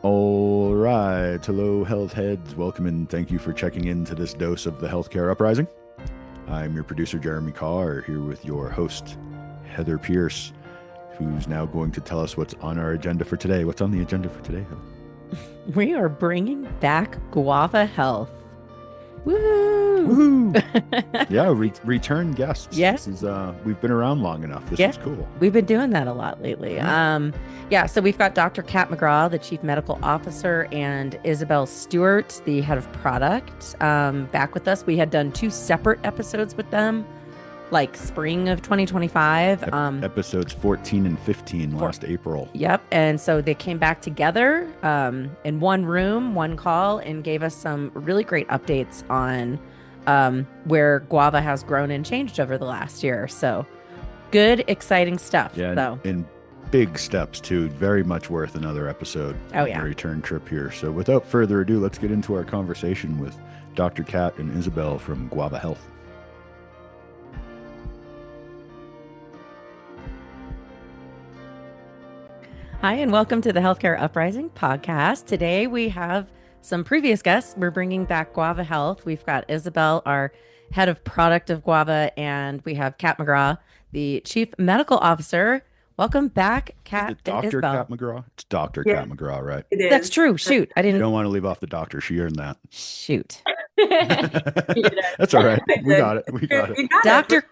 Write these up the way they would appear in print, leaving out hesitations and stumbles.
All right. Hello, health heads. Welcome and thank you for checking in to this dose of the Healthcare Uprising. I'm your producer, Jeremy Carr, here with your host, Heather Pierce, who's now going to tell us what's on our agenda for today. What's on the agenda for today, Heather? We are bringing back Guava Health. Woo! Woohoo! Yeah, return guests. Yes. This is we've been around long enough. This Yeah. is cool. We've been doing that a lot lately. So we've got Dr. Kat McGraw, the Chief Medical Officer, and Isabel Stewart, the Head of Product, back with us. We had done 2 separate episodes with them, like spring of 2025. Episodes 14 and 15 last April. Yep. And so they came back together in one room, one call, and gave us some really great updates on where Guava has grown and changed over the last year. So good, exciting stuff. Yeah, So. and big steps too. Very much worth another episode. Oh, yeah. A return trip here. So without further ado, let's get into our conversation with Dr. Kat and Isabel from Guava Health. Hi, and welcome to the Healthcare Uprising podcast. Today we have some previous guests. We're bringing back Guava Health. We've got Isabel, our head of product of Guava, and we have Kat McGraw, the chief medical officer. Welcome back, Kat and Dr. Isabel. Kat McGraw? It's Dr. Yeah. Kat McGraw, right? It is. That's true. Shoot, I You didn't. don't want to leave off the doctor. She earned that. Shoot. That's all right. We got it. We got it. You got Dr.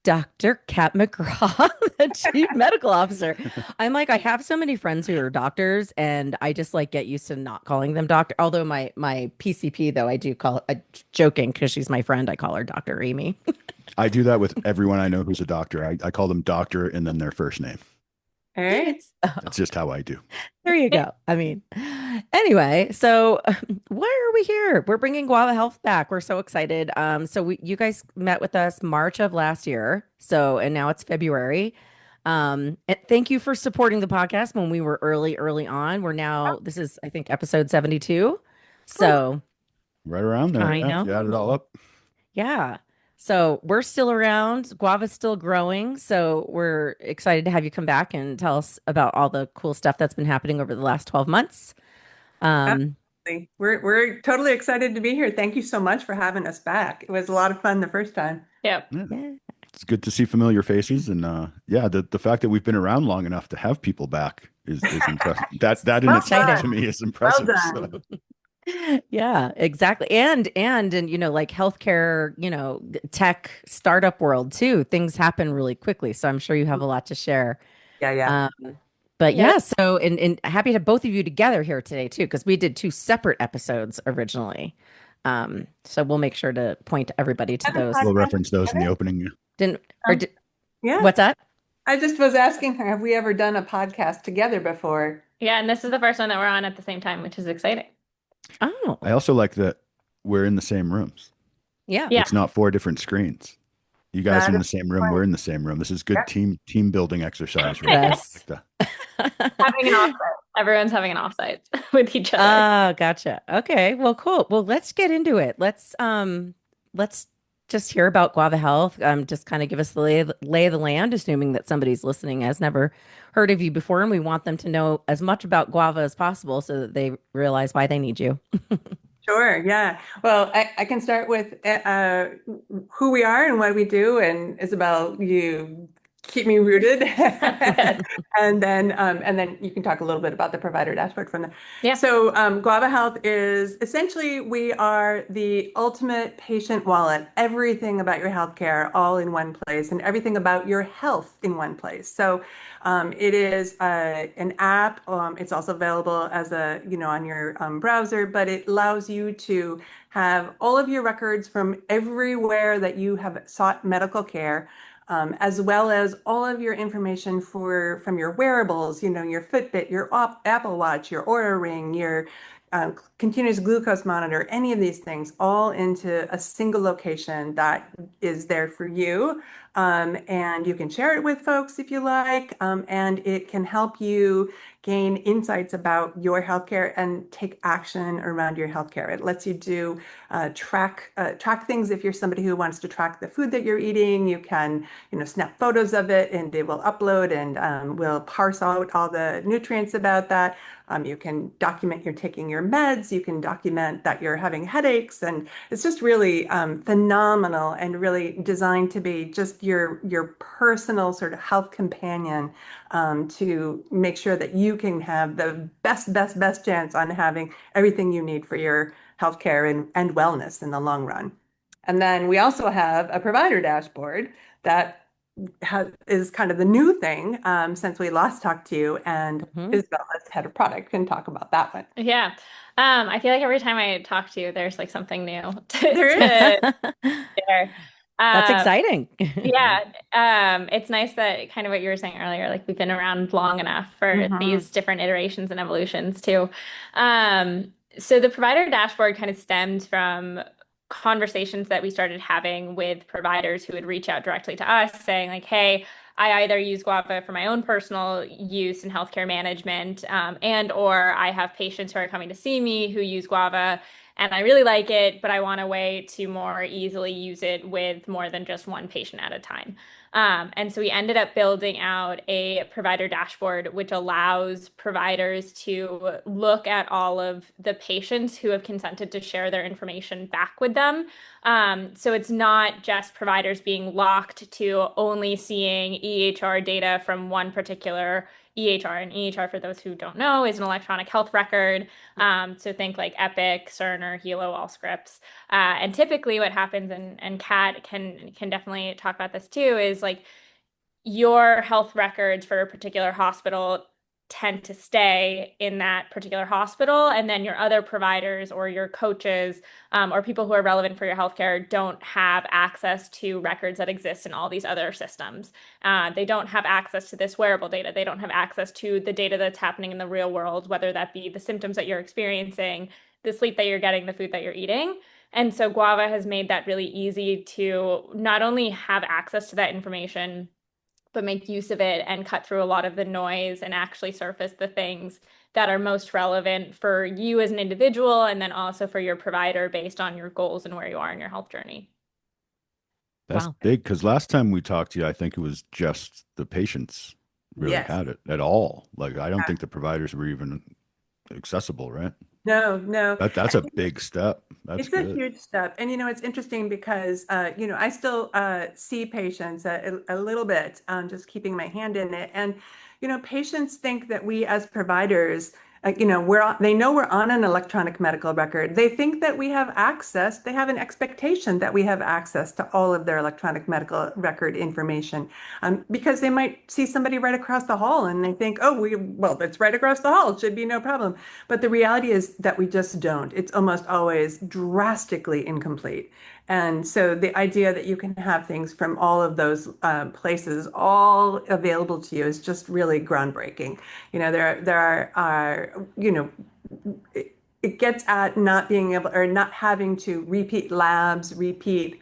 Dr. Kat McGraw, the chief medical officer. I'm like, I have so many friends who are doctors, and I just like get used to not calling them doctor. Although my PCP, though, I do call joking because she's my friend. I call her Dr. Amy. I do that with everyone I know who's a doctor. I call them doctor and then their first name. All right. That's just how I do. There you go. I mean, anyway, so why are we here? We're bringing Guava Health back. We're so excited. You guys met with us March of last year. And now it's February. And thank you for supporting the podcast when we were early on. We're now, this is, I think, episode 72. So Right around there. I Yeah, know. you add it all up. yeah. So we're still around. Guava's still growing. So we're excited to have you come back and tell us about all the cool stuff that's been happening over the last 12 months. We're totally excited to be here. Thank you so much for having us back. It was a lot of fun the first time. Yep. Yeah. It's good to see familiar faces, and the fact that we've been around long enough to have people back is impressive. That in Well itself done. to me is impressive. Well done. Yeah, exactly. And like healthcare, tech startup world too, things happen really quickly. So I'm sure you have a lot to share. Yeah. But Yeah. and happy to have both of you together here today too, because we did 2 separate episodes originally. So we'll make sure to point everybody to those. We'll reference those in the opening. Yeah. What's that? I just was asking her, have we ever done a podcast together before? Yeah, and this is the first one that we're on at the same time, which is exciting. Oh, I also like that we're in the same rooms. yeah. Yeah. It's not 4 different screens. You guys That are in the is same room. fun. We're in the same room. This is good Yeah. team building exercise. Right? Yes. Like that. Having an offsite. Everyone's having an offsite with each other. Ah, gotcha. Okay. Well, cool. Well, let's get into it. Let's just hear about Guava Health. Just kind of give us the lay of the land, assuming that somebody's listening has never heard of you before, and we want them to know as much about Guava as possible so that they realize why they need you. Sure. Yeah. Well, I can start with who we are and what we do. And Isabel, you keep me rooted. And then you can talk a little bit about the provider dashboard from there. Yeah. So Guava Health is essentially, we are the ultimate patient wallet, everything about your healthcare all in one place and everything about your health in one place. So it is an app. It's also available as on your browser, but it allows you to have all of your records from everywhere that you have sought medical care, as well as all of your information from your wearables, your Fitbit, your Apple Watch, your Oura Ring, your continuous glucose monitor, any of these things, all into a single location that is there for you. And you can share it with folks if you like, and it can help you gain insights about your healthcare and take action around your healthcare. It lets you do track things. If you're somebody who wants to track the food that you're eating, you can, snap photos of it, and it will upload and will parse out all the nutrients about that. You can document you're taking your meds. You can document that you're having headaches, and it's just really phenomenal and really designed to be just your personal sort of health companion, to make sure that you can have the best chance on having everything you need for your healthcare and wellness in the long run. And then we also have a provider dashboard that is kind of the new thing, since we last talked to you, and Mhm. Isabel, as head of product, can talk about that one. Yeah. I feel like every time I talk to you, there's like something new There is. to share. That's Um, exciting. yeah. It's nice that kind of what you were saying earlier, like we've been around long enough for Mhm. these different iterations and evolutions too. So the provider dashboard kind of stemmed from conversations that we started having with providers who would reach out directly to us saying like, hey, I either use Guava for my own personal use in healthcare management, and or I have patients who are coming to see me who use Guava and I really like it, but I want a way to more easily use it with more than just one patient at a time. And so we ended up building out a provider dashboard, which allows providers to look at all of the patients who have consented to share their information back with them. So it's not just providers being locked to only seeing EHR data from one particular EHR. And EHR, for those who don't know, is an electronic health record. So think like Epic, Cerner, Hilo, Allscripts. And typically what happens, and Kat can definitely talk about this too, is like your health records for a particular hospital tend to stay in that particular hospital, and then your other providers or your coaches, or people who are relevant for your healthcare don't have access to records that exist in all these other systems. They don't have access to this wearable data. They don't have access to the data that's happening in the real world, whether that be the symptoms that you're experiencing, the sleep that you're getting, the food that you're eating. And so Guava has made that really easy to not only have access to that information, but make use of it and cut through a lot of the noise and actually surface the things that are most relevant for you as an individual and then also for your provider based on your goals and where you are in your health journey. That's Wow. big because last time we talked to you, I think it was just the patients really Yes. had it at all. Like, I don't think the providers were even accessible, right? No, no. That's a big step. That's It's a good. huge step. And it's interesting because I still see patients a little bit, just keeping my hand in it. And patients think that we as providers, they know we're on an electronic medical record. They think that we have access. They have an expectation that we have access to all of their electronic medical record information, because they might see somebody right across the hall and they think, oh, well, it's right across the hall. It should be no problem. But the reality is that we just don't. It's almost always drastically incomplete. And so the idea that you can have things from all of those places all available to you is just really groundbreaking. It gets at not being able, or not having to repeat labs, repeat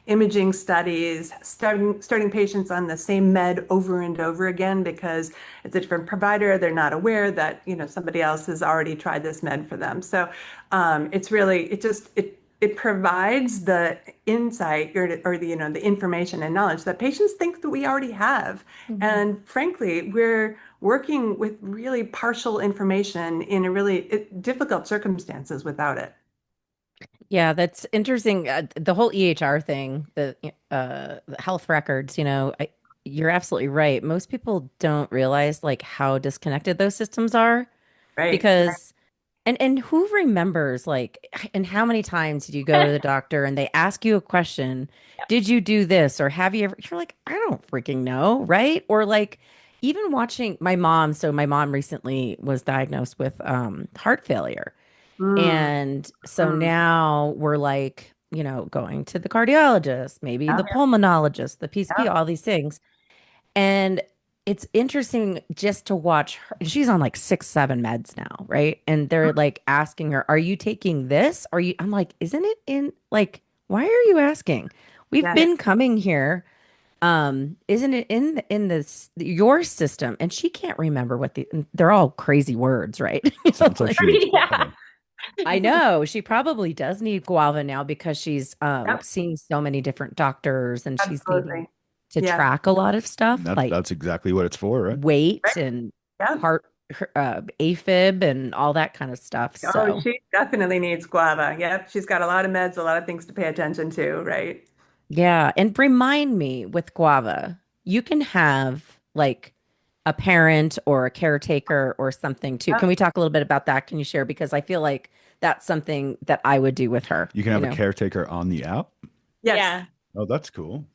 imaging studies, starting patients on the same med over and over again because it's a different provider. They're not aware that somebody else has already tried this med for them. So it's really it provides the insight, or the information and knowledge that patients think that we already have. Mhm. And frankly, we're working with really partial information in a really difficult circumstances without it. Yeah, that's interesting. The whole EHR thing, the health records, you're absolutely right. Most people don't realize like how disconnected those systems are Right. because and who remembers like and how many times did you go to the doctor and they ask you a question, Yep. did you do this or have you ever you're like, I don't freaking know, right? Or like even watching my mom recently was diagnosed with heart failure. Mm, And so mm. now we're like, going to the cardiologist, maybe Yeah, the pulmonologist, the PCP, yeah, all these things. And it's interesting just to watch her. She's on like 6, 7 meds now, right? And they're like asking her, "Are you taking this? Are you?" I'm like, "Isn't it in like, why are you asking? We've yeah, been coming here Isn't it in this your system? And she can't remember what they're all crazy words, right? Sounds like Like, she needs Yeah. guava. I know she probably does need guava now because she's Yep, seeing so many different doctors and she's needing absolutely. to Yeah, track a lot of stuff like That's exactly what it's for, right? weight right. and Yeah. heart AFib and all that kind of stuff. Oh, So she definitely needs guava. Yep, she's got a lot of meds, a lot of things to pay attention to, right? yeah, and remind me with guava, you can have like a parent or a caretaker or something too. Can Yep. we talk a little bit about that? Can you share? Because I feel like that's something that I would do with her, You can you have a know? caretaker on the app. Yes. Yeah. Oh, that's cool. Right.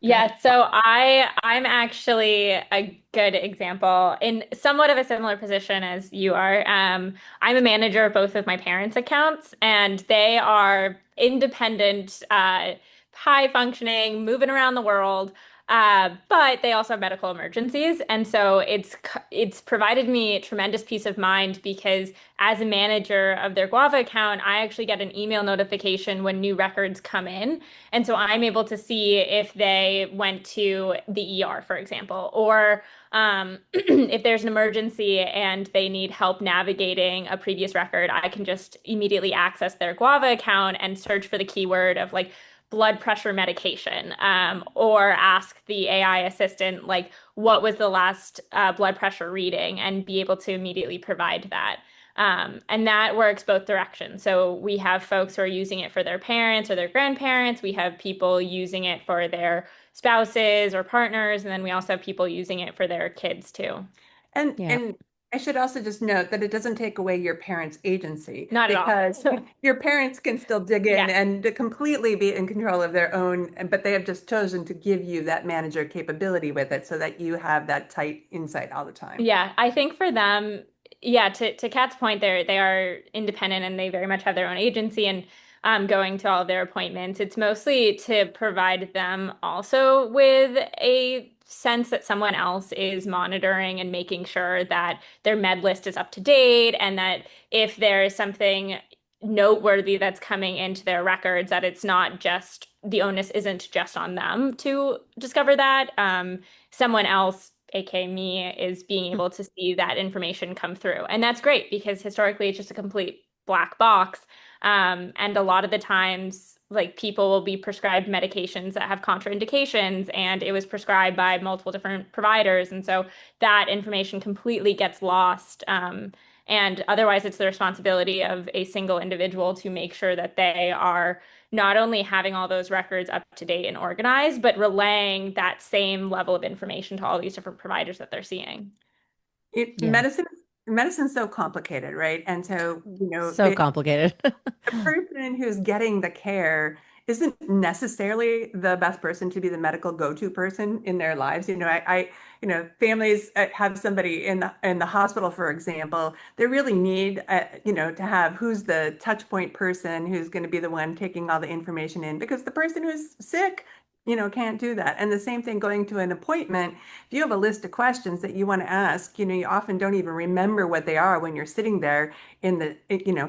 Yeah, so I'm actually a good example in somewhat of a similar position as you are. I'm a manager of both of my parents' accounts, and they are independent, high functioning, moving around the world. But they also have medical emergencies, and so it's provided me tremendous peace of mind because as a manager of their Guava account, I actually get an email notification when new records come in. And so I'm able to see if they went to the ER, for example, or if there's an emergency and they need help navigating a previous record, I can just immediately access their Guava account and search for the keyword of like blood pressure medication, or ask the AI assistant, like, what was the last blood pressure reading, and be able to immediately provide that. And that works both directions. So we have folks who are using it for their parents or their grandparents. We have people using it for their spouses or partners. And then we also have people using it for their kids too. Yeah. And I should also just note that it doesn't take away your parents' agency Not at all. because your parents can still dig Yeah. in and to completely be in control of their own, but they have just chosen to give you that manager capability with it so that you have that tight insight all the time. Yeah, I think for them, yeah, to Kat's point, they are independent and they very much have their own agency and going to all of their appointments. It's mostly to provide them also with a sense that someone else is monitoring and making sure that their med list is up to date and that if there is something noteworthy that's coming into their records, that it's not just the onus isn't just on them to discover that. Someone else, aka me, is being able to see that information come through. And that's great because historically it's just a complete black box. And a lot of the times, like people will be prescribed medications that have contraindications, and it was prescribed by multiple different providers. And so that information completely gets lost. And otherwise, it's the responsibility of a single individual to make sure that they are not only having all those records up to date and organized, but relaying that same level of information to all these different providers that they're seeing. It, Yeah. medicine's so complicated, right? And so, So complicated. the person who's getting the care isn't necessarily the best person to be the medical go-to person in their lives. Families have somebody in the hospital, for example. They really need, to have who's the touch point person who's going to be the one taking all the information in because the person who's sick, can't do that. And the same thing going to an appointment. If you have a list of questions that you want to ask, you often don't even remember what they are when you're sitting there in the,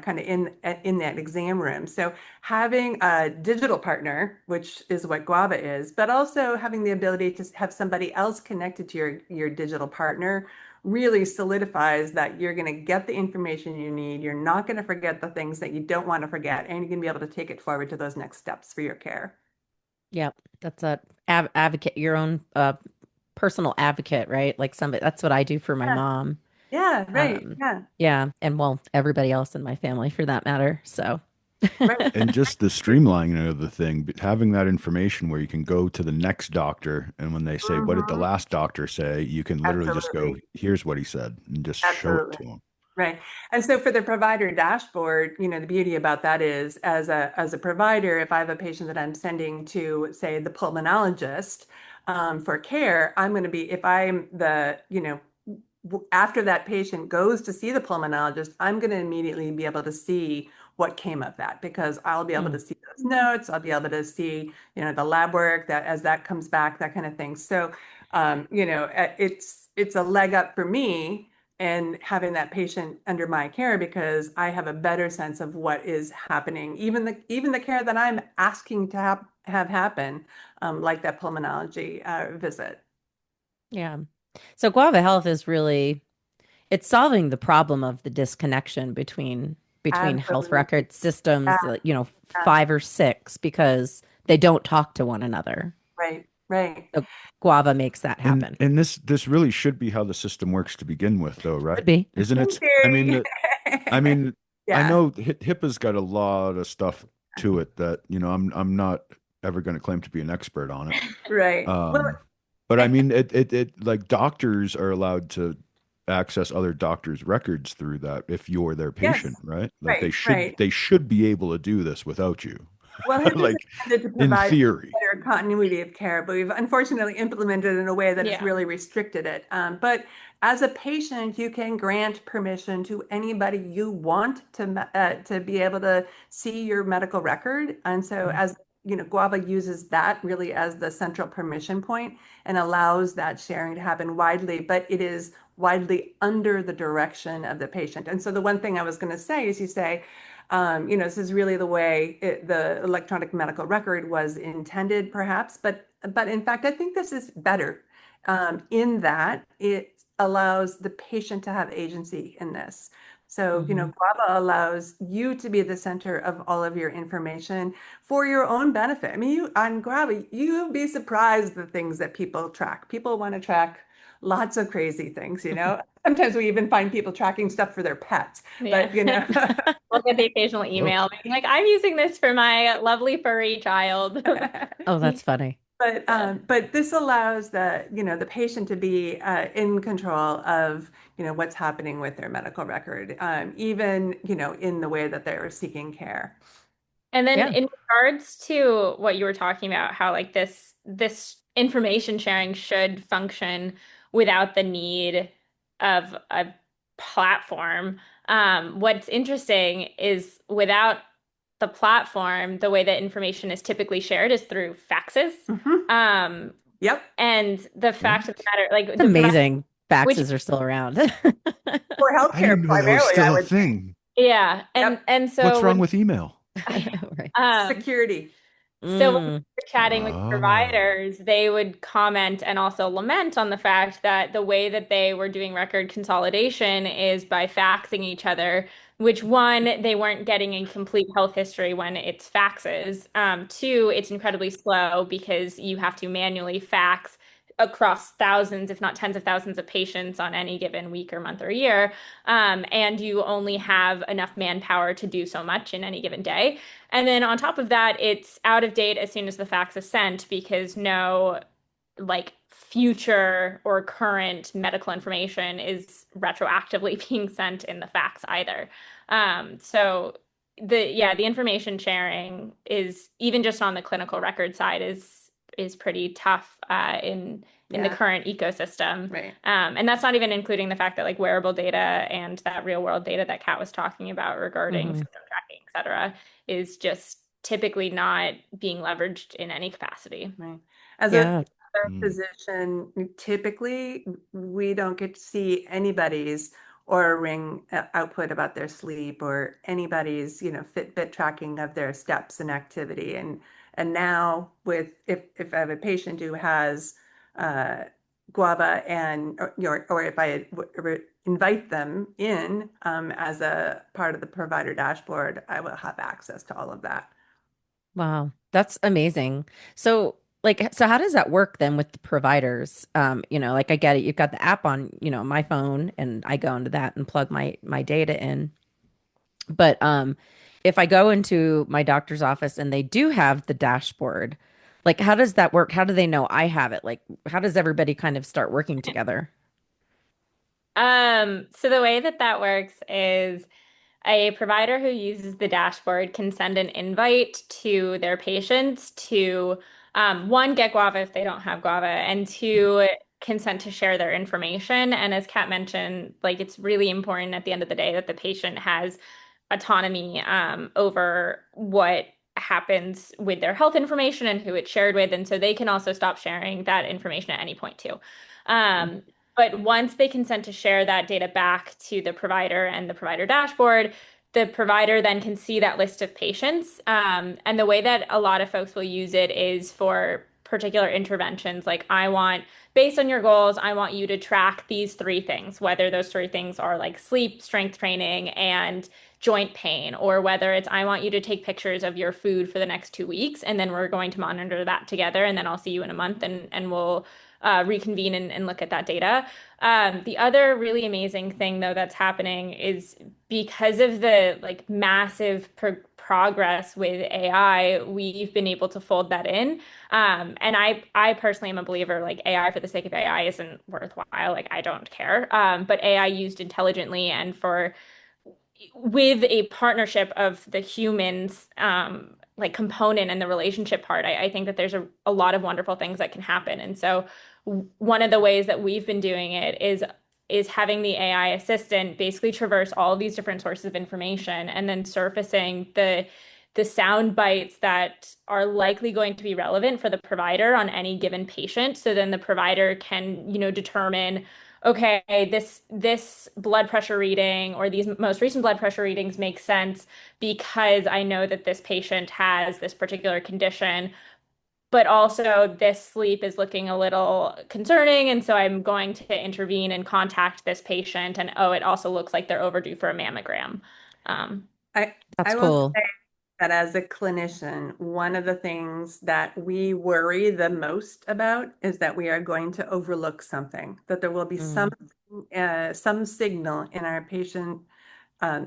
kind of in that exam room. So having a digital partner, which is what Guava is, but also having the ability to have somebody else connected to your digital partner really solidifies that you're going to get the information you need. You're not going to forget the things that you don't want to forget, and you're going to be able to take it forward to those next steps for your care. Yep. That's a advocate, your own personal advocate, right? Like somebody, that's what I do for my Yeah, mom. yeah, right. Um, Yeah, yeah, and well, everybody else in my family for that matter. So, right. And just the streamlining of the thing, but having that information where you can go to the next doctor, and when they say, "What did the Mhm. last doctor say?" you can literally just go, Absolutely. "Here's what he said," and just show it Absolutely. to them. Right. And so for the provider dashboard, the beauty about that is as a provider, if I have a patient that I'm sending to, say, the pulmonologist for care, I'm going to be, if I'm after that patient goes to see the pulmonologist, I'm going to immediately be able to see what came of that because I'll be able mm, to see those notes. I'll be able to see, the lab work that as that comes back, that kind of thing. So, it's a leg up for me and having that patient under my care because I have a better sense of what is happening. Even the care that I'm asking to have happen, like that pulmonology visit. Yeah. So Guava Health is really it's solving the problem of the disconnection between health Absolutely. record systems, Yeah. 5 or 6 because they don't talk to one another. Right, right. So Guava makes that happen. And this really should be how the system works to begin with, though, right? Could be. Isn't In it? theory. I mean, I Yeah, know HIPAA's got a lot of stuff to it that, I'm not ever going to claim to be an expert on it. right. Well, Um, but I mean, it like doctors are allowed to access other doctors' records through that if you're their patient, yes, right? Like right, right. they should be able to do this without you. Well, HIPAA is Like intended to in provide theory. better continuity of care, but we've unfortunately implemented it in a way that has Yeah. really restricted it. But as a patient, you can grant permission to anybody you want to be able to see your medical record. And so, Mhm. as you know, Guava uses that really as the central permission point and allows that sharing to happen widely, but it is widely under the direction of the patient. And so, the one thing I was going to say is you say, this is really the way the electronic medical record was intended, perhaps, but in fact, I think this is better in that it allows the patient to have agency in this. So, Mhm. Guava allows you to be the center of all of your information for your own benefit. I mean, on Guava, you'll be surprised the things that people track. People want to track lots of crazy things. Sometimes we even find people tracking stuff for their pets, Yeah. but We'll get the occasional Whoa. email being like, I'm using this for my lovely furry child. Oh, that's funny. Yeah. But this allows the patient to be in control of what's happening with their medical record, even in the way that they're seeking care. And then Yeah. in regards to what you were talking about, how like this information sharing should function without the need of a platform. What's interesting is without the platform, the way that information is typically shared is through faxes. Hmm. Um, Yep. and the What? fact of the matter, like It's the provider, amazing which faxes are still around. For I healthcare didn't know that was primarily, I still a would think. thing. yeah, and Yep. and What's so wrong when with email? I know, right? Security. So when we Mm. were chatting with Oh. providers, they would comment and also lament on the fact that the way that they were doing record consolidation is by faxing each other, which one, they weren't getting a complete health history when it's faxes. Two, it's incredibly slow because you have to manually fax across thousands, if not tens of thousands of patients on any given week or month or year. And you only have enough manpower to do so much in any given day. And then on top of that, it's out of date as soon as the fax is sent because no like future or current medical information is retroactively being sent in the fax either. So the information sharing is even just on the clinical record side is pretty tough in the Yeah. current ecosystem. Right. And that's not even including the fact that like wearable data and that real world data that Kat was talking about regarding Mhm. symptom tracking, et cetera, is just typically not being leveraged in any capacity. Right. As a Yeah. Mm. physician, typically we don't get to see anybody's or ring output about their sleep or anybody's, Fitbit tracking of their steps and activity. And now with if I have a patient who has uh, Guava or if I invite them in as a part of the provider dashboard, I will have access to all of that. Wow. That's amazing. So, so how does that work then with the providers? Like I get it. You've got the app on, my phone and I go into that and plug my data in. But if I go into my doctor's office and they do have the dashboard, like how does that work? How do they know I have it? Like how does everybody kind of start working together? So the way that that works is a provider who uses the dashboard can send an invite to their patients to one, get Guava if they don't have Guava, and two, consent to share their information. And as Kat mentioned, like it's really important at the end of the day that the patient has autonomy over what happens with their health information and who it's shared with. And so they can also stop sharing that information at any point too. Um, but once they consent to share that data back to the provider and the provider dashboard, the provider then can see that list of patients. And the way that a lot of folks will use it is for particular interventions. Like, based on your goals, I want you to track these three things, whether those three things are like sleep, strength training, and joint pain, or whether it's I want you to take pictures of your food for the next 2 weeks, and then we're going to monitor that together, and then I'll see you in a month and we'll reconvene and look at that data. The other really amazing thing though that's happening is because of the like massive progress with AI, we've been able to fold that in. And I personally am a believer like AI for the sake of AI isn't worthwhile. Like I don't care. But AI used intelligently and for with a partnership of the humans like component and the relationship part, I think that there's a lot of wonderful things that can happen. And so one of the ways that we've been doing it is having the AI assistant basically traverse all of these different sources of information and then surfacing the sound bites that are likely going to be relevant for the provider on any given patient. So then the provider can, determine, okay, this blood pressure reading or these most recent blood pressure readings make sense because I know that this patient has this particular condition, but also this sleep is looking a little concerning, and so I'm going to intervene and contact this patient. And oh, it also looks like they're overdue for a mammogram. Um, I That's I will cool. say that as a clinician, one of the things that we worry the most about is that we are going to overlook something, that there will be Mm. some signal in our patient,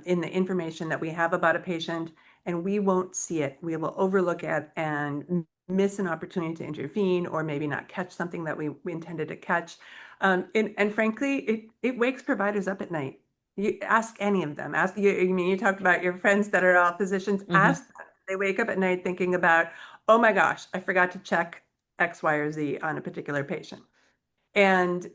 in the information that we have about a patient, and we won't see it. We will overlook it and miss an opportunity to intervene, or maybe not catch something that we intended to catch. And frankly, it wakes providers up at night. You ask any of them. Ask you. I mean, you talked about your friends that are all physicians. Hmm. Ask them. They wake up at night thinking about, oh my gosh, I forgot to check X, Y, or Z on a particular patient. And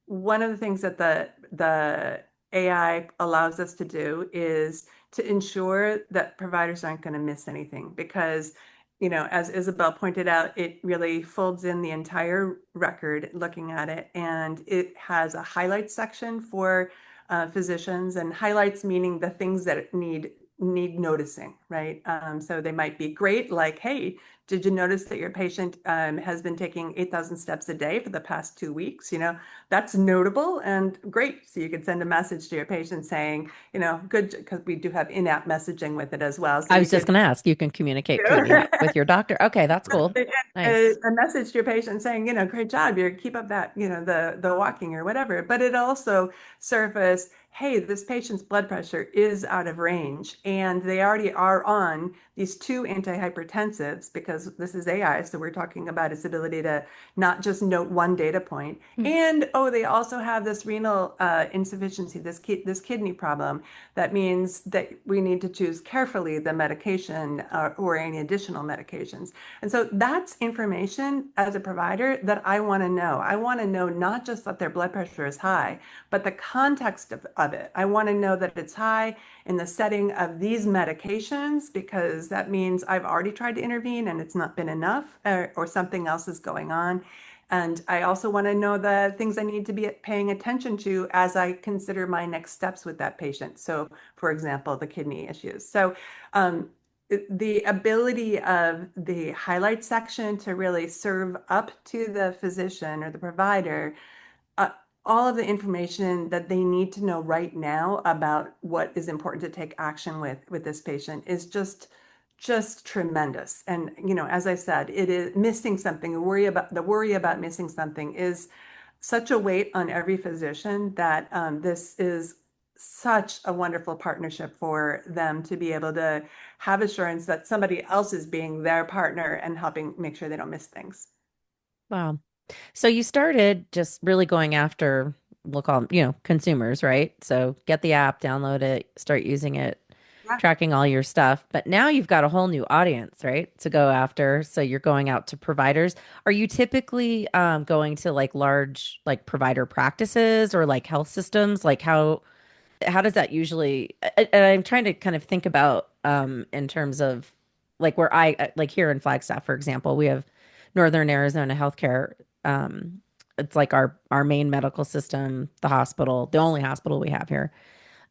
one of the things that the AI allows us to do is to ensure that providers aren't going to miss anything because, as Isabel pointed out, it really folds in the entire record looking at it, and it has a highlights section for physicians, and highlights meaning the things that need noticing, right? So they might be great, like, hey, did you notice that your patient has been taking 8,000 steps a day for the past 2 weeks? That's notable and great. So you could send a message to your patient saying, good, because we do have in-app messaging with it as well. So I you was just could going to ask, you can communicate through the app with your doctor. Okay, that's cool. a, Nice. a message to your patient saying, great job, you keep up that, the walking or whatever. But it also surfaced, hey, this patient's blood pressure is out of range, and they already are on these two antihypertensives because this is AI. So we're talking about its ability to not just note one data point. Hmm. And oh, they also have this renal insufficiency, this kidney problem. That means that we need to choose carefully the medication or any additional medications. And so that's information as a provider that I want to know. I want to know not just that their blood pressure is high, but the context of it. I want to know that it's high in the setting of these medications because that means I've already tried to intervene and it's not been enough, or something else is going on. And I also want to know the things I need to be paying attention to as I consider my next steps with that patient. So, for example, the kidney issues. So, the ability of the highlight section to really serve up to the physician or the provider uh, all of the information that they need to know right now about what is important to take action with this patient is just tremendous. And as I said, it is missing something. The worry about missing something is such a weight on every physician that this is such a wonderful partnership for them to be able to have assurance that somebody else is being their partner and helping make sure they don't miss things. Wow. So you started just really going after, we'll call them, consumers, right? So get the app, download it, start using it, Yeah. tracking all your stuff. But now you've got a whole new audience, right? To go after. So you're going out to providers. Are you typically going to like large like provider practices or like health systems? Like how does that usually and I'm trying to kind of think about in terms of like where like here in Flagstaff, for example, we have Northern Arizona Healthcare. It's like our main medical system, the hospital, the only hospital we have here.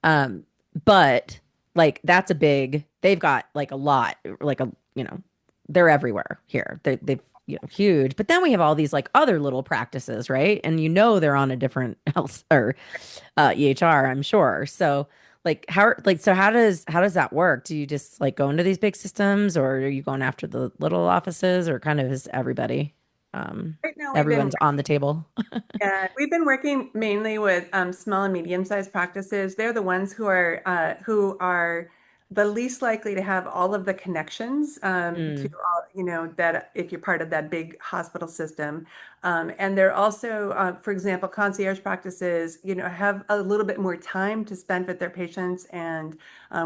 Um, but like that's a big, they've got like a lot, like a, they're everywhere here. They've, huge. But then we have all these like other little practices, right? And they're on a different health or EHR, I'm sure. So so how does that work? Do you just like go into these big systems, or are you going after the little offices, or kind of is everybody Right now, everyone's on the table? we've been working mainly with small and medium-sized practices. They're the ones who are the least likely to have all of the connections to Mm, all, that if you're part of that big hospital system. And they're also, for example, concierge practices, have a little bit more time to spend with their patients and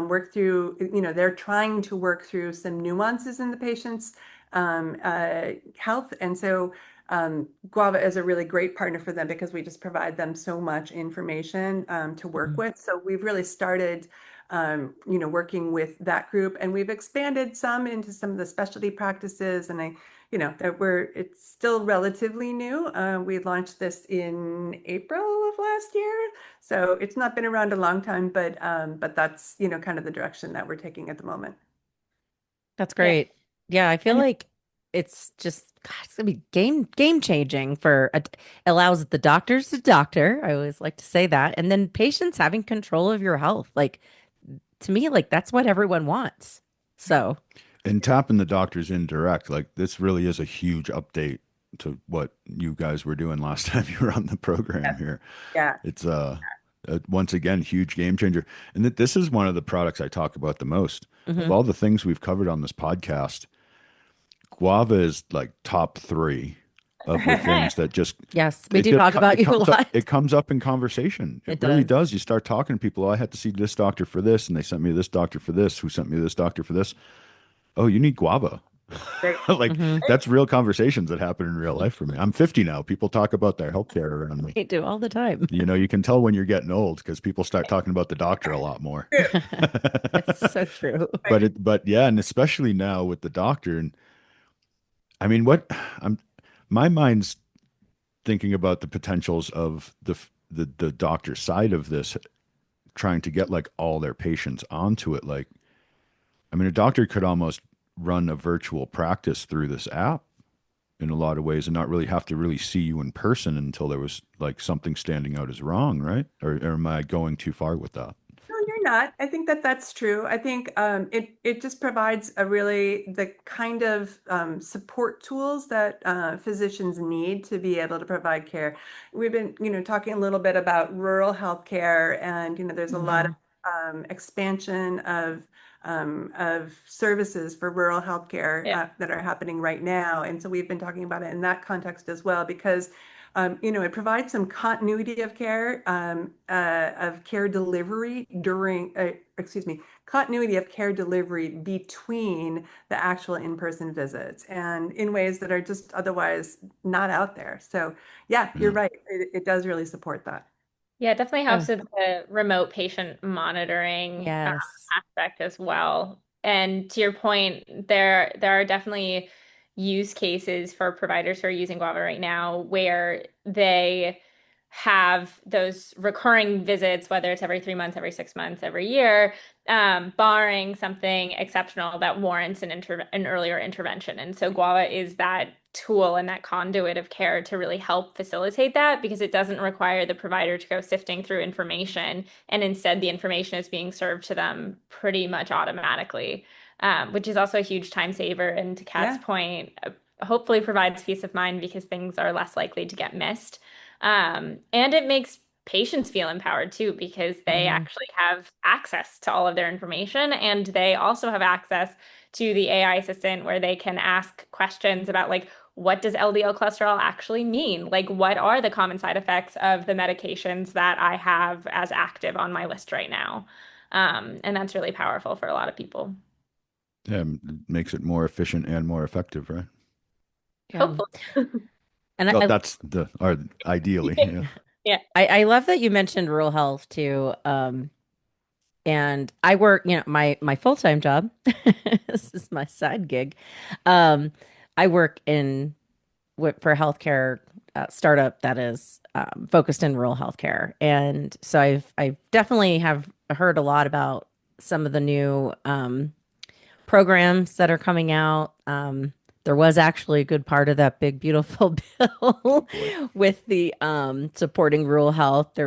work through, they're trying to work through some nuances in the patient's health. And so Guava is a really great partner for them because we just provide them so much information to work mm. with. So we've really started, working with that group, and we've expanded some into some of the specialty practices. And it's still relatively new. We launched this in April of last year, so it's not been around a long time, but that's kind of the direction that we're taking at the moment. That's Yeah. great. Yeah, I feel And like it's just God, it's gonna be game changing allows the doctors to doctor. I always like to say that, and then patients having control of your health. Like to me, like that's what everyone wants. So And tapping the doctors in direct, like this really is a huge update to what you guys were doing last time you were on the program here. Yeah. It's once again huge game changer. And that this is one of the products I talk about the most. Of mhm. all the things we've covered on this podcast, Guava is like top three of the things that just Yes, we do talk about it you a comes up lot. it comes up in conversation. It It really does. does. You start talking to people, oh, I had to see this doctor for this, and they sent me this doctor for this, who sent me this doctor for this. Oh, you need Guava. Great. Like Hmm. that's real conversations that happen in real life for me. I'm 50 now. People talk about their healthcare around me. We do all the time. You can tell when you're getting old because people start talking about the doctor a lot more. It's so true. But yeah, and especially now with the doctor, and I mean, I'm my mind's thinking about the potentials of the doctor side of this, trying to get like all their patients onto it. Like, I mean, a doctor could almost run a virtual practice through this app in a lot of ways and not really have to really see you in person until there was like something standing out as wrong, right? Or am I going too far with that? No, you're not. I think that that's true. I think it just provides the kind of support tools that physicians need to be able to provide care. We've been, talking a little bit about rural healthcare, and there's a lot of Mhm. expansion of services for rural healthcare yeah. that are happening right now, and so we've been talking about it in that context as well because. It provides some continuity of care delivery continuity of care delivery between the actual in-person visits and in ways that are just otherwise not out there. So yeah, you're Yeah. right. It does really support that. Yeah, it definitely Oh, helps with the remote patient monitoring yes. aspect as well. And to your point, there are definitely use cases for providers who are using Guava right now where they have those recurring visits, whether it's every 3 months, every 6 months, every year, barring something exceptional that warrants an earlier intervention. And so Guava is that tool and that conduit of care to really help facilitate that because it doesn't require the provider to go sifting through information, and instead the information is being served to them pretty much automatically, which is also a huge time saver. And to Kat's Yeah, point, hopefully provides peace of mind because things are less likely to get missed. And it makes patients feel empowered too because they Mhm. actually have access to all of their information, and they also have access to the AI assistant where they can ask questions about like what does LDL cholesterol actually mean? Like what are the common side effects of the medications that I have as active on my list right now? And that's really powerful for a lot of people. Yeah, it makes it more efficient and more effective, right? Yeah. Hopefully. And Well, that's the or ideally, yeah. Yeah. I love that you mentioned rural health too. And I work, my full-time job, this is my side gig. Um, I work for healthcare startup that is focused in rural healthcare. And so I've definitely have heard a lot about some of the new programs that are coming out. There was actually a good part of that big beautiful bill with the supporting rural health.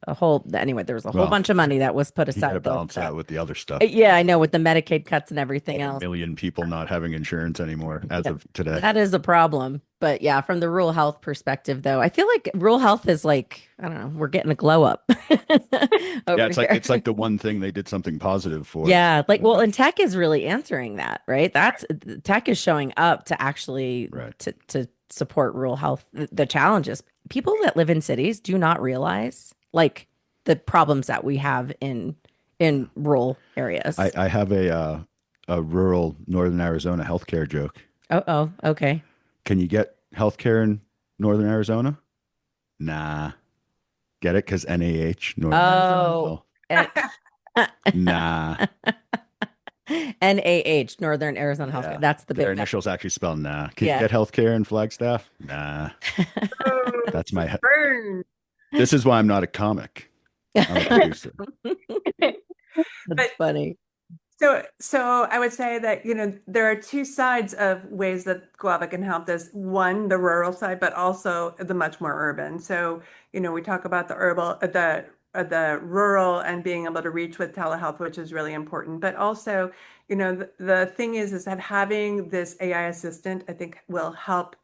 A whole anyway. There was a whole Well, bunch of money that was put you got to aside. balance that with the other stuff. Yeah, I know, with the Medicaid cuts and everything A else. million people not having insurance anymore as of today. That is a problem. But yeah, from the rural health perspective, though, I feel like rural health is like, I don't know, we're getting a glow up. Yeah, over here. it's like the one thing they did something positive for. Yeah, like, well, and tech is really answering that, right? That's tech is showing up to actually Right. to support rural health. The challenges, people that live in cities do not realize like the problems that we have in rural areas. I have a rural Northern Arizona healthcare joke. Oh, okay. Can you get healthcare in Northern Arizona? Nah. Get it? Because NAH, Northern Oh, Arizona. Nah. NAH, Northern Arizona Healthcare. Yeah. That's the big Their thing. initials actually spell nah. Can Yeah. you get healthcare in Flagstaff? Nah. That's my. Burn. This is why I'm not a comic. I'm a producer. That's funny. So I would say that, there are two sides of ways that Guava can help this. One, the rural side, but also the much more urban. So, we talk about the rural and being able to reach with telehealth, which is really important. But also, the thing is that having this AI assistant, I think, will help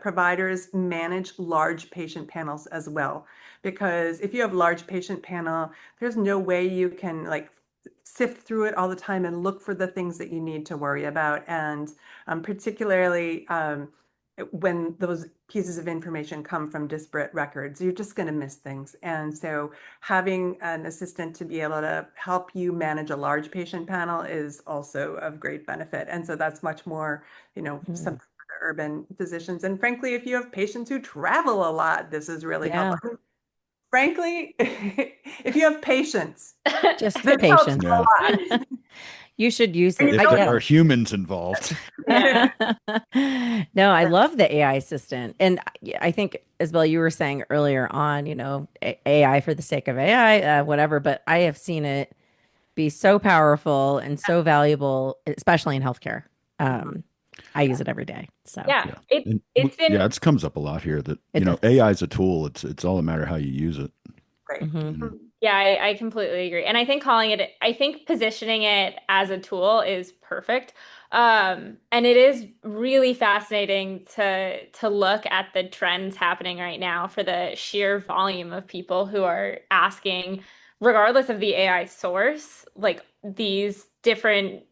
providers manage large patient panels as well. Because if you have large patient panel, there's no way you can like sift through it all the time and look for the things that you need to worry about. And particularly when those pieces of information come from disparate records, you're just going to miss things. And so having an assistant to be able to help you manage a large patient panel is also of great benefit. And so that's much more, something for the urban physicians. And frankly, if you have patients who travel a lot, this is really helpful. Frankly, if you have patience, Just this helps patience. a lot. You should use it. And If there are humans involved. No, I love the AI assistant. And I think, Isabel, you were saying earlier on, AI for the sake of AI, whatever, but I have seen it be so powerful and so valuable, especially in healthcare. I use it every day. So Yeah, And it's been it comes up a lot here that It does. AI is a tool. It's all a matter how you use it. Great. Mhm. Yeah, I completely agree. And I think I think positioning it as a tool is perfect. And it is really fascinating to look at the trends happening right now for the sheer volume of people who are asking, regardless of the AI source, like these different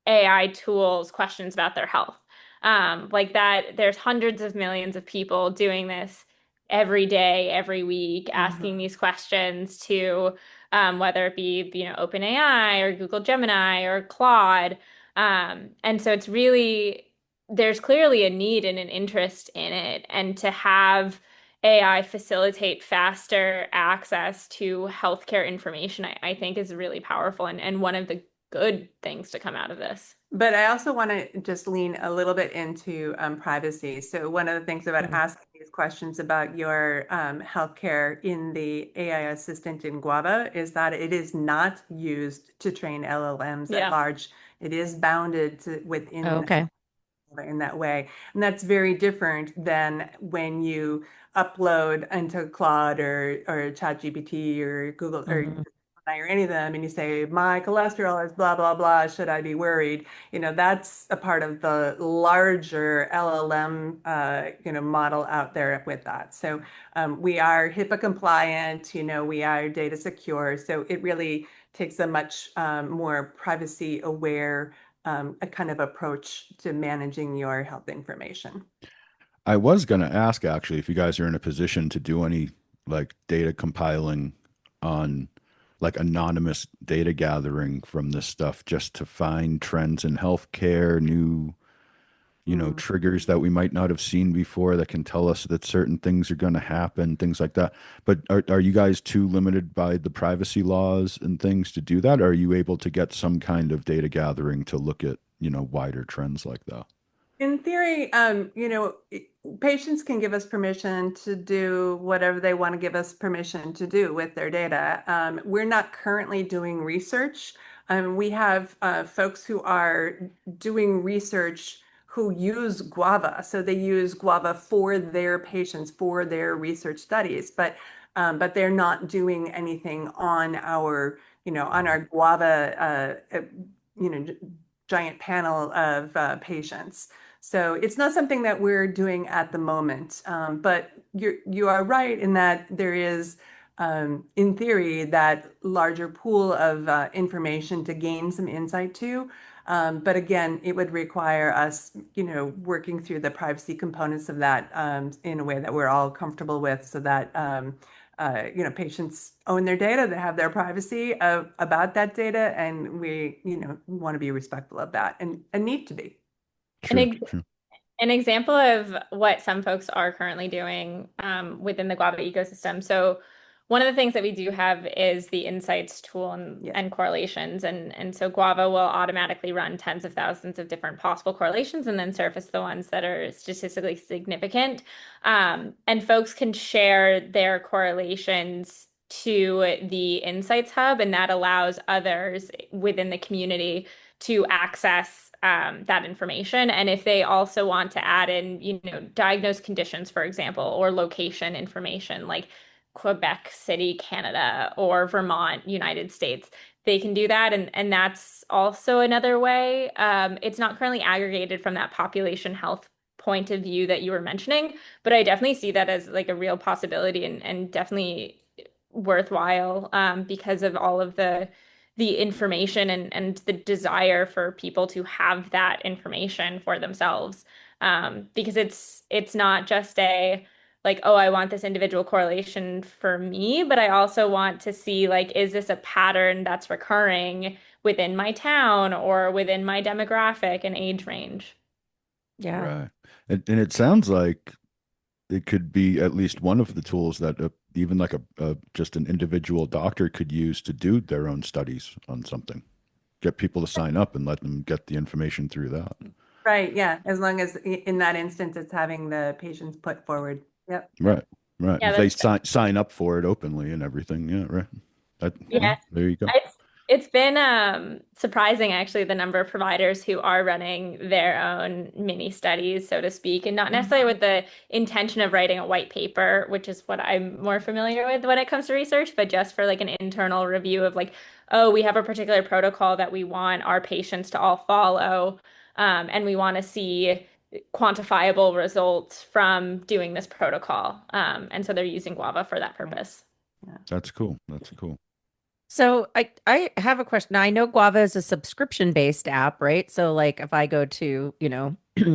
AI tools questions about their health. Like that, there's hundreds of millions of people doing this every day, every week, asking these questions to whether it be, OpenAI or Google Gemini or Claude. And so there's clearly a need and an interest in it. And to have AI facilitate faster access to healthcare information, I think is really powerful and one of the good things to come out of this. But I also want to just lean a little bit into privacy. So one of the things about asking these questions about your healthcare in the AI assistant in Guava is that it is not used to train LLMs Yeah. at large. It is bounded to within Okay. in that way. And that's very different than when you upload into Claude or ChatGPT or Google or any of them and you say, my cholesterol is blah, blah, blah. Should I be worried? That's a part of the larger LLM, model out there with that. So we are HIPAA compliant, we are data secure. So it really takes a much more privacy aware a kind of approach to managing your health information. I was going to ask actually if you guys are in a position to do any like data compiling on like anonymous data gathering from this stuff just to find trends in healthcare, new, triggers that we might not have seen before that can tell us that certain things are going to happen, things like that. But are you guys too limited by the privacy laws and things to do that? Or are you able to get some kind of data gathering to look at, wider trends like that? In theory, patients can give us permission to do whatever they want to give us permission to do with their data. We're not currently doing research. We have folks who are doing research who use Guava. So they use Guava for their patients, for their research studies, but they're not doing anything on our Guava, giant panel of patients. So it's not something that we're doing at the moment. But you are right in that there is, in theory, that larger pool of information to gain some insight to. But again, it would require us, working through the privacy components of that in a way that we're all comfortable with, so that patients own their data, they have their privacy about that data, and we, want to be respectful of that and need to be. An, Sure, ex sure. an example of what some folks are currently doing within the Guava ecosystem. So one of the things that we do have is the insights tool and correlations. And so Guava will automatically run tens of thousands of different possible correlations and then surface the ones that are statistically significant. And folks can share their correlations to the Insights Hub, and that allows others within the community to access that information. And if they also want to add in, diagnosed conditions, for example, or location information like Quebec City, Canada, or Vermont, United States, they can do that. And that's also another way. It's not currently aggregated from that population health point of view that you were mentioning, but I definitely see that as like a real possibility and definitely worthwhile because of all of the information and the desire for people to have that information for themselves. Because it's not just a like, oh, I want this individual correlation for me, but I also want to see like, is this a pattern that's recurring within my town or within my demographic and age range? Yeah. Right. And it sounds like it could be at least one of the tools that even like a just an individual doctor could use to do their own studies on something. Get people to sign up and let them get the information through that. Right, yeah, as long as in that instance, it's having the patients put forward. Yep. Right. Right. Yeah, If they that's sign up for it openly and everything. Yeah, right. yeah. There you go. It's been surprising actually the number of providers who are running their own mini studies, so to speak, and not necessarily with the intention of writing a white paper, which is what I'm more familiar with when it comes to research, but just for like an internal review of like, oh, we have a particular protocol that we want our patients to all follow, and we want to see quantifiable results from doing this protocol. And so they're using Guava for that purpose. Yeah. That's cool. That's cool. So I have a question. Now, I know Guava is a subscription-based app, right? So like if I go to,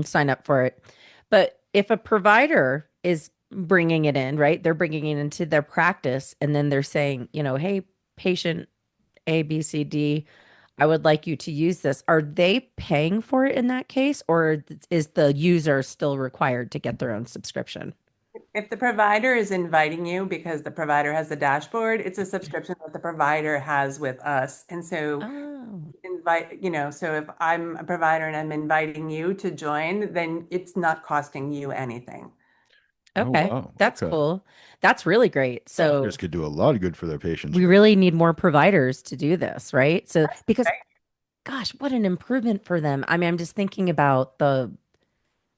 sign up for it. But if a provider is bringing it in, right? They're bringing it into their practice and then they're saying, hey, patient A, B, C, D, I would like you to use this. Are they paying for it in that case, or is the user still required to get their own subscription? If the provider is inviting you because the provider has the dashboard, it's a subscription that the provider has with us. And so Oh, so if I'm a provider and I'm inviting you to join, then it's not costing you anything. Oh, okay. wow. That's Okay. cool. That's really great. Doctors So could do a lot of good for their patients. we really need more providers to do this, right? So because Right? gosh, what an improvement for them. I mean, I'm just thinking about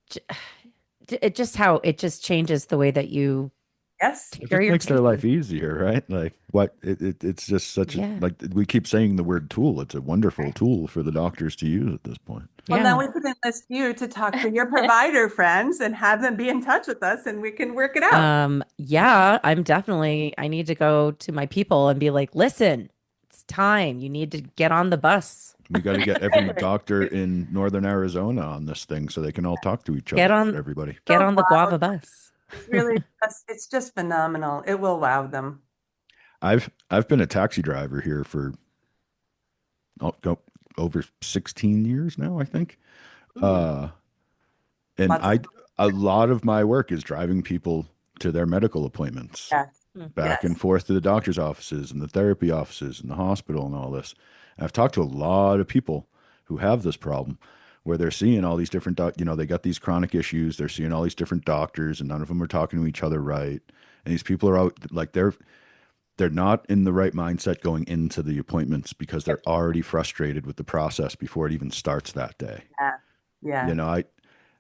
j- it just how it just changes the way that you Yes. take It care of just your makes their life patients. easier, right? Like it's just such a Yeah. like we keep saying the word tool. It's a wonderful tool for the doctors to use at this point. Well, now Yeah. we can enlist you to talk to your provider friends and have them be in touch with us and we can work it out. Yeah, I need to go to my people and be like, listen, it's time. You need to get on the bus. We got to get every doctor in Northern Arizona on this thing so they can all talk to each Get other. on Everybody. get Oh, on the wow. guava bus. It's really it's just phenomenal. It will wow them. I've been a taxi driver here for go over 16 years now, I think. Ooh, Uh, and lots of a lot of my work is driving people to their medical appointments, yes. Hmm. back and Yes. forth to the doctor's offices and the therapy offices and the hospital and all this. And I've talked to a lot of people who have this problem where they're seeing all these different they got these chronic issues, they're seeing all these different doctors and none of them are talking to each other right. And these people are out like they're not in the right mindset going into the appointments because they're already frustrated with the process before it even starts that day. Yeah. You Yeah. know,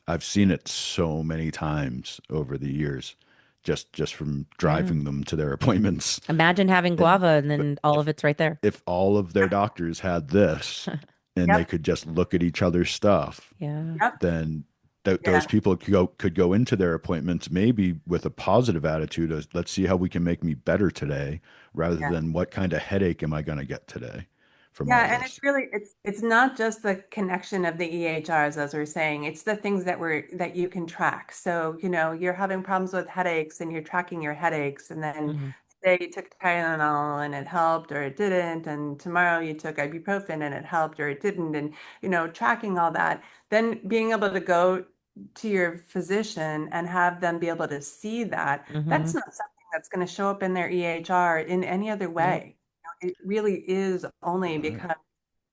I've seen it so many times over the years, just from Yeah. driving them to their appointments. Imagine having And guava and but then all of it's right there. if all of their doctors had this and they Yep. could just look at each other's stuff, Yeah. Yep. then Yeah. those people could go into their appointments maybe with a positive attitude of let's see how we can make me better today, rather Yeah. than what kind of headache am I going to get today from all Yeah, and it's this. really it's not just the connection of the EHRs, as we're saying. It's the things that you can track. So, you're having problems with headaches and you're tracking your headaches, and then Mhm. today you took Tylenol and it helped or it didn't, and tomorrow you took ibuprofen and it helped or it didn't, and tracking all that, then being able to go to your physician and have them be able to see that, that's Mhm. not something that's going to show up in their EHR in any other Nope. way. It really is only All right. because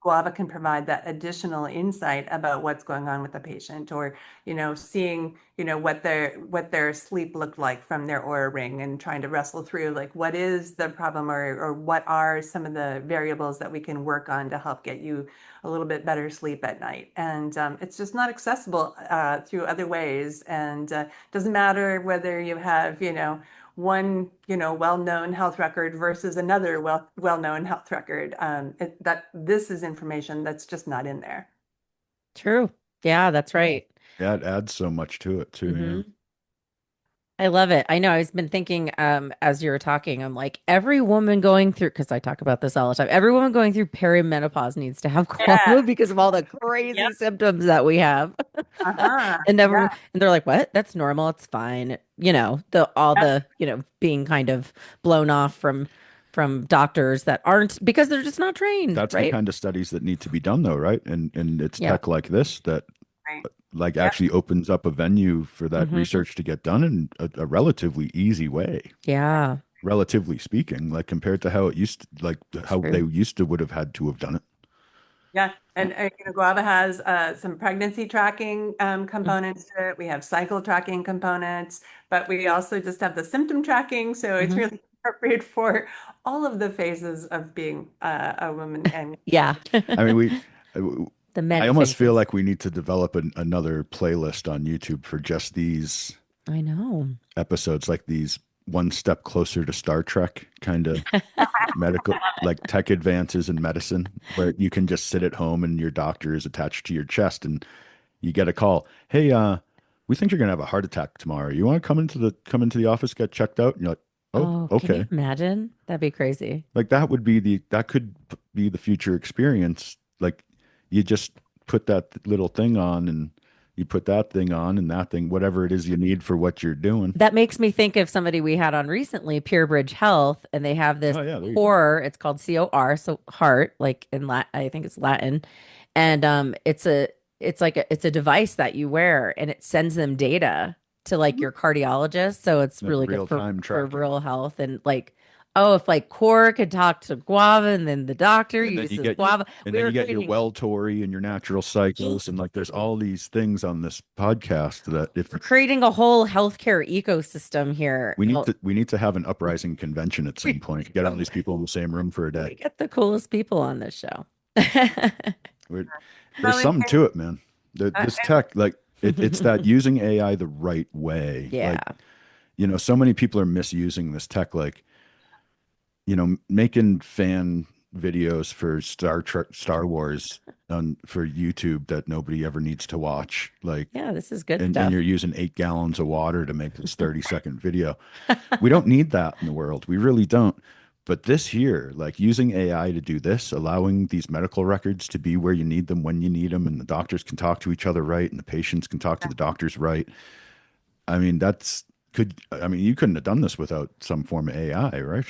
Guava can provide that additional insight about what's going on with the patient, or seeing what their sleep looked like from their Aura ring, and trying to wrestle through like what is the problem, or what are some of the variables that we can work on to help get you a little bit better sleep at night. And it's just not accessible through other ways. And doesn't matter whether you have one well-known health record versus another well-known health record. That this is information that's just not in there. True. Yeah, that's right. Yeah, it adds so much to it too. Yeah. Hmm. I love it. I know I've been thinking as you were talking, I'm like, every woman going through, because I talk about this all the time, every woman going through perimenopause needs to have Yeah. guava because of all the Yep. crazy symptoms that we have. Uh-huh. And Yeah. and they're like, what? That's normal. It's fine. Yep. Being kind of blown off from doctors that aren't because they're just not trained, That's the right? kind of studies that need to be done though, right? And it's Yeah. tech like this that Right. like Yep. actually opens up a venue for that Hmm. research to get done in a relatively easy way, Yeah. relatively speaking, like compared to how it used to, like It's how they true. used to would have had to have done it. Yeah. And Guava has some pregnancy tracking Mm. components to it. We have cycle tracking components, but we also just have the symptom tracking. So it's Hmm. really appropriate for all of the phases of being a woman. And Yeah. I mean, The I many almost feel phases. like we need to develop another playlist on YouTube for just these I know. episodes, like these one step closer to Star Trek kind of medical, like tech advances in medicine, where you can just sit at home and your doctor is attached to your chest and you get a call. Hey, we think you're gonna have a heart attack tomorrow. You want to come into the office, get checked out? And you're like, oh, Oh, can you okay. imagine? That'd be crazy. Like that could be the future experience. Like you just put that little thing on and you put that thing on and that thing, whatever it is you need for what you're doing. That makes me think of somebody we had on recently, Bridge Health, and they have this Oh yeah, there you go. core. It's called COR, so heart, like in I think it's Latin, and it's a device that you wear, and it sends them data to like your cardiologist. So it's Like really good real time for tracking. rural health and like. Oh, if like core could talk to guava and then the doctor And then you uses get guava. and We then were you get your creating well Tory and your natural cycles and like there's all these things on this podcast that if we're creating a whole healthcare ecosystem here. Well, we need to have an uprising convention at some point. Get all these people in the same room for a we day. get the coolest people on this show. We're, there's well, something to it, man. uh, This tech, like it's that using AI the right way. Yeah. Like, so many people are misusing this tech, like, making fan videos for Star Wars for YouTube that nobody ever needs to watch. Like, Yeah, this is good and stuff. you're using 8 gallons of water to make this 30-second video. We don't need that in the world. We really don't. But this here, like using AI to do this, allowing these medical records to be where you need them when you need them, and the doctors can talk to each other right, and the patients can talk to the doctors right. I mean, you couldn't have done this without some form of AI, right?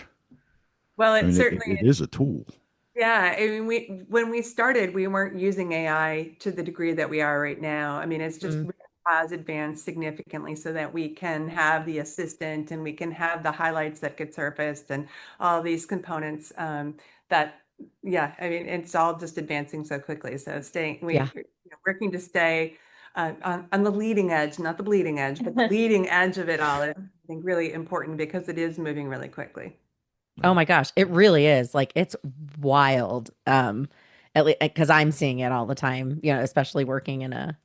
well, I it mean, certainly. it is a tool. Yeah, I mean, when we started, we weren't using AI to the degree that we are right now. I mean, it's just Mm, really has advanced significantly so that we can have the assistant and we can have the highlights that get surfaced and all these components that, yeah, I mean, it's all just advancing so quickly. So yeah. working to stay on the leading edge, not the bleeding edge, but the leading edge of it all is, I think, really important because it is moving really quickly. Oh my gosh, it really is. Like it's wild. At least because I'm seeing it all the time, especially working in a,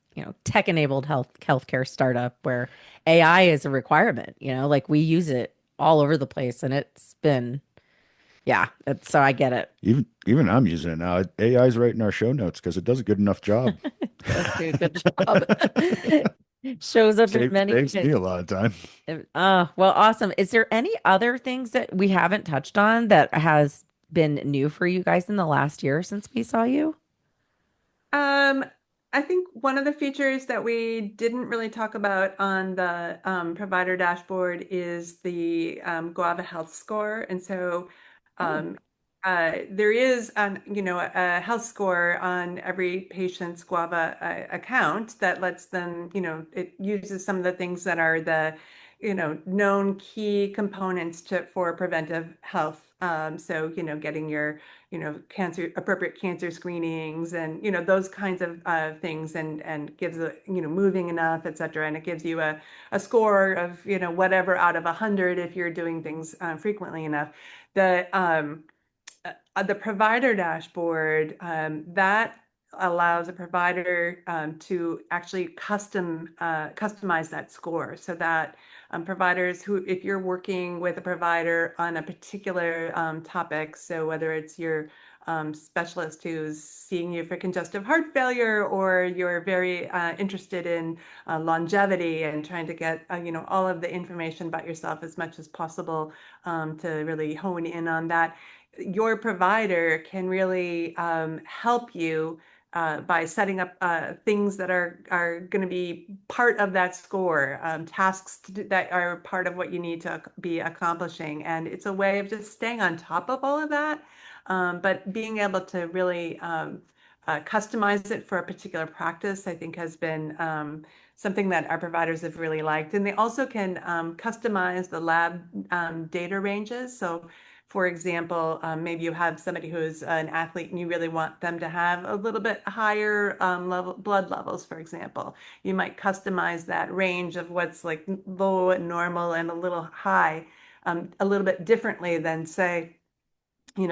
tech-enabled healthcare startup where AI is a requirement, like we use it all over the place and it's been, yeah, so I get it. Even I'm using it now. AI's writing our show notes because it does a good enough job. It does do a good job. Shows up in many Saves me ways. a lot of time. Well, awesome. Is there any other things that we haven't touched on that has been new for you guys in the last year since we saw you? Um, I think one of the features that we didn't really talk about on the provider dashboard is the Guava Health score. And so Oh, um, there is a health score on every patient's Guava account that lets them, it uses some of the things that are the, known key components for preventive health. So, getting your appropriate cancer screenings and, those kinds of things and gives moving enough, et cetera. And it gives you a score of, whatever out of 100 if you're doing things frequently enough. The provider dashboard that allows a provider to actually customize that score so that providers who, if you're working with a provider on a particular topic, so whether it's your specialist who's seeing you for congestive heart failure, or you're very interested in longevity and trying to get all of the information about yourself as much as possible to really hone in on that, your provider can really help you by setting up things that are going to be part of that score, tasks that are part of what you need to be accomplishing. And it's a way of just staying on top of all of that, but being able to really customize it for a particular practice, I think has been something that our providers have really liked. And they also can customize the lab data ranges. So for example, maybe you have somebody who's an athlete and you really want them to have a little bit higher blood levels, for example. You might customize that range of what's like low and normal and a little high a little bit differently than, say,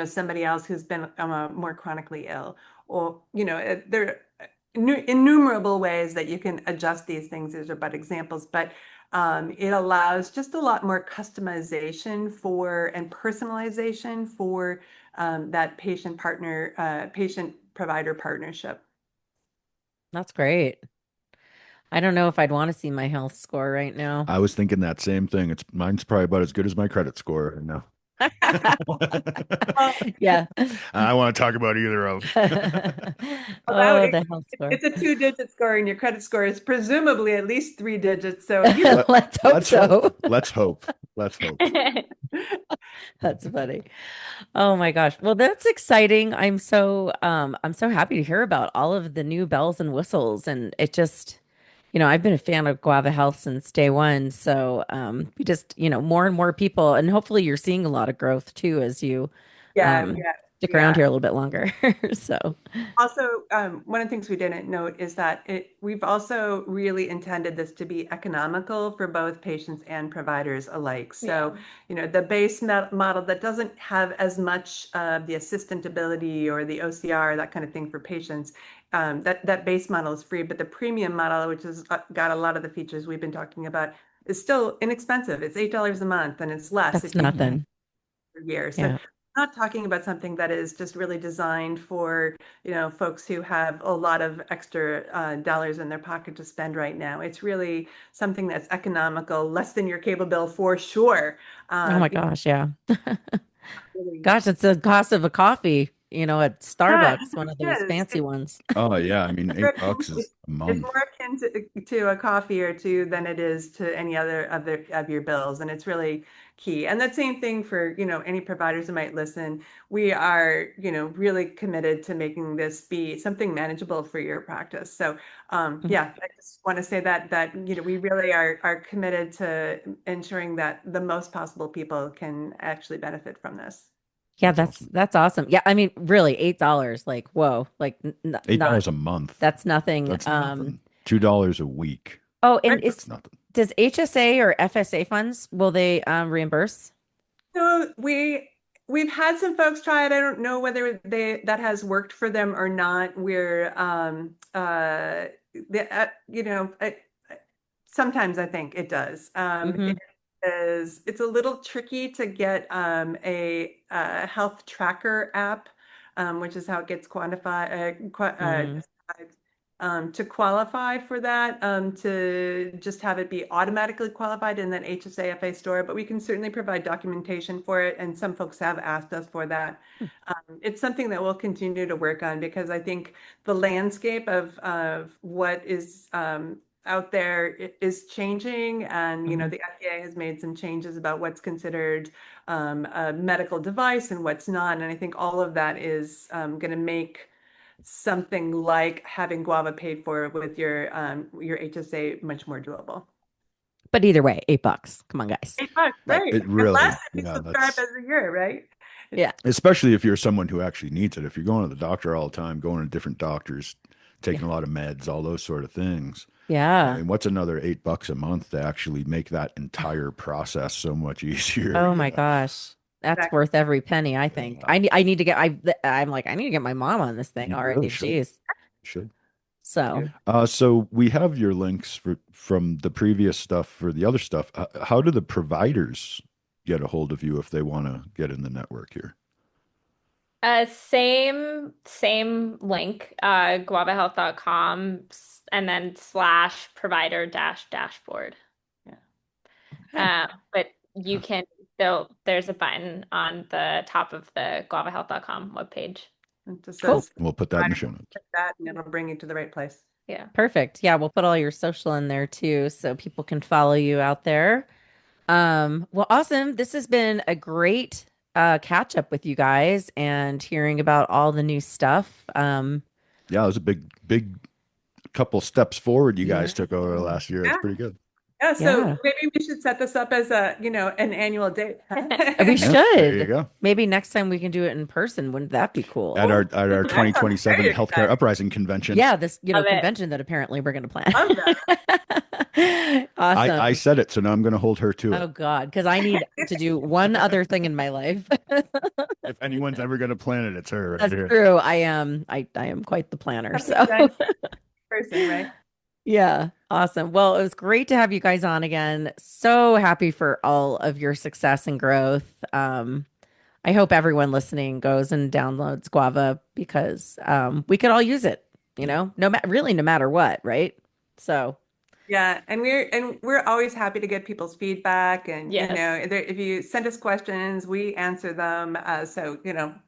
somebody else who's been more chronically ill. Or, there are innumerable ways that you can adjust these things. These are but examples, but it allows just a lot more customization and personalization for that patient provider partnership. that's great. I don't know if I'd want to see my health score right now. I was thinking that same thing. Mine's probably about as good as my credit score right now. Yeah. I want to talk about either of them. Although Oh, the health score. it's a 2-digit score and your credit score is presumably at least 3 digits. So, Let's hope so. Let's hope. Let's hope. That's funny. Oh my gosh. Well, that's exciting. I'm so happy to hear about all of the new bells and whistles. And it just, I've been a fan of Guava Health since day one. So we just, more and more people, and hopefully you're seeing a lot of growth too as you yeah, um yeah, stick around yeah. here a little bit longer. So Also, one of the things we didn't note is that we've also really intended this to be economical for both patients and providers alike. So, the base model that doesn't have as much of the assistant ability or the OCR, that kind of thing for patients, that base model is free, but the premium model, which has got a lot of the features we've been talking about, is still inexpensive. It's $8 a month, and it's less that's if you nothing. per year. So Yeah. not talking about something that is just really designed for, folks who have a lot of extra dollars in their pocket to spend right now. It's really something that's economical, less than your cable bill for sure. Oh my gosh. Yeah. Really, Gosh, it's the cost of a coffee, at yeah, Starbucks, one of it those is. fancy ones. Oh yeah, I mean, more $8 akin- is a it's month. more akin to a coffee or two than it is to any other of your bills, and it's really key. And that same thing for any providers who might listen. We are really committed to making this be something manageable for your practice. So yeah, I just want to say that we really are committed to ensuring that the most possible people can actually benefit from this. Yeah, that's awesome. Yeah, I mean, really, $8. Like, whoa, like $8 a month. that's nothing. That's nothing. $2 a week. Oh, and That's nothing. does HSA or FSA funds, will they reimburse? So we've had some folks try it. I don't know whether that has worked for them or not. We're you know, sometimes I think it does. It's a little tricky to get a health tracker app, which is how it gets quantified, to qualify for that, to just have it be automatically qualified in that HSA FA store. But we can certainly provide documentation for it, and some folks have asked us for that. It's something that we'll continue to work on, because I think the landscape of what is out there is changing, and you know, the FDA has made some changes about what's considered a medical device and what's not, and I think all of that is going to make something like having Guava paid for with your HSA much more doable. But either way, $8. Come on, guys. $8, right? It really, less if you subscribe as a year, right? Yeah. Especially if you're someone who actually needs it. If you're going to the doctor all the time, going to different doctors, taking a lot of meds, all those sort of things. Yeah. I mean, what's another $8 a month to actually make that entire process so much easier? Oh my gosh. That's worth every penny, I think. I need to get I'm like, I need to get my mom on this thing already. Really should. Jeez. Should. So we have your links from the previous stuff for the other stuff. How do the providers get a hold of you if they want to get in the network here? Same link, guavahealth.com, and then /provider-dashboard. Yeah. But you can, there's a button on the top of the guavahealth.com webpage. Cool. We'll put that in the show notes. That, and it'll bring you to the right place. Yeah. Perfect. Yeah, we'll put all your social in there too, so people can follow you out there. Well, awesome. This has been a great catch up with you guys and hearing about all the new stuff. Yeah, it was a big couple steps forward you guys took over last year. It's pretty good. Yeah, so maybe we should set this up as an annual date. We should. There you go. Maybe next time we can do it in person. Wouldn't that be cool? At our 2027 Healthcare Uprising convention. Yeah, this convention that apparently we're going to plan. Awesome. I said it, so now I'm going to hold her to it. Oh God, because I need to do one other thing in my life. If anyone's ever going to plan it, it's her. That's true. I am quite the planner. So person, right? Yeah, awesome. Well, it was great to have you guys on again. So happy for all of your success and growth. I hope everyone listening goes and downloads Guava, because we could all use it, no matter what, right? So yeah, and we're always happy to get people's feedback, and if you send us questions, we answer them. So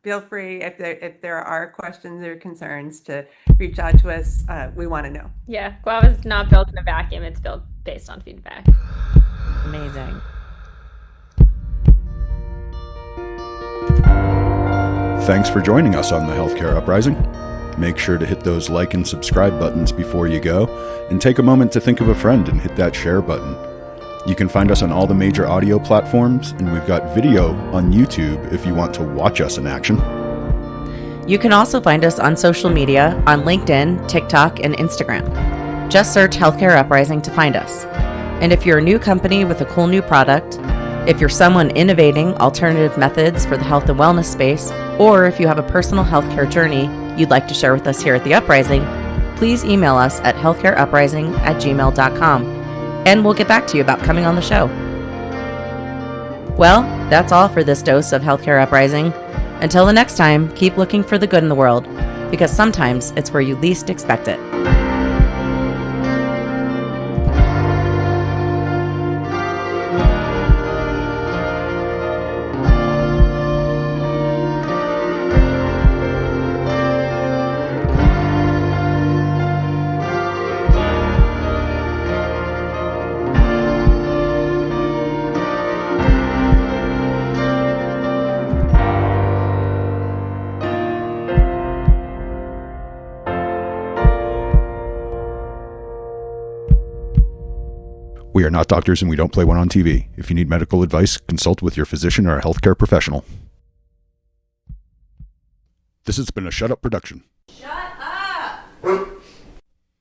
feel free, if there are questions or concerns, to reach out to us. We want to know. Yeah, Guava's not built in a vacuum; it's built based on feedback. Amazing. Thanks for joining us on the Healthcare Uprising. Make sure to hit those like and subscribe buttons before you go, and take a moment to think of a friend and hit that share button. You can find us on all the major audio platforms, and we've got video on YouTube if you want to watch us in action. You can also find us on social media on LinkedIn, TikTok, and Instagram. Just search Healthcare Uprising to find us. And if you're a new company with a cool new product, if you're someone innovating alternative methods for the health and wellness space, or if you have a personal healthcare journey you'd like to share with us here at the Uprising, please email us at healthcareuprising@gmail.com, and we'll get back to you about coming on the show. Well, that's all for this dose of Healthcare Uprising. Until the next time, keep looking for the good in the world, because sometimes it's where you least expect it. We are not doctors, and we don't play one on TV. If you need medical advice, consult with your physician or a healthcare professional. This has been a Shut Up production. Shut up!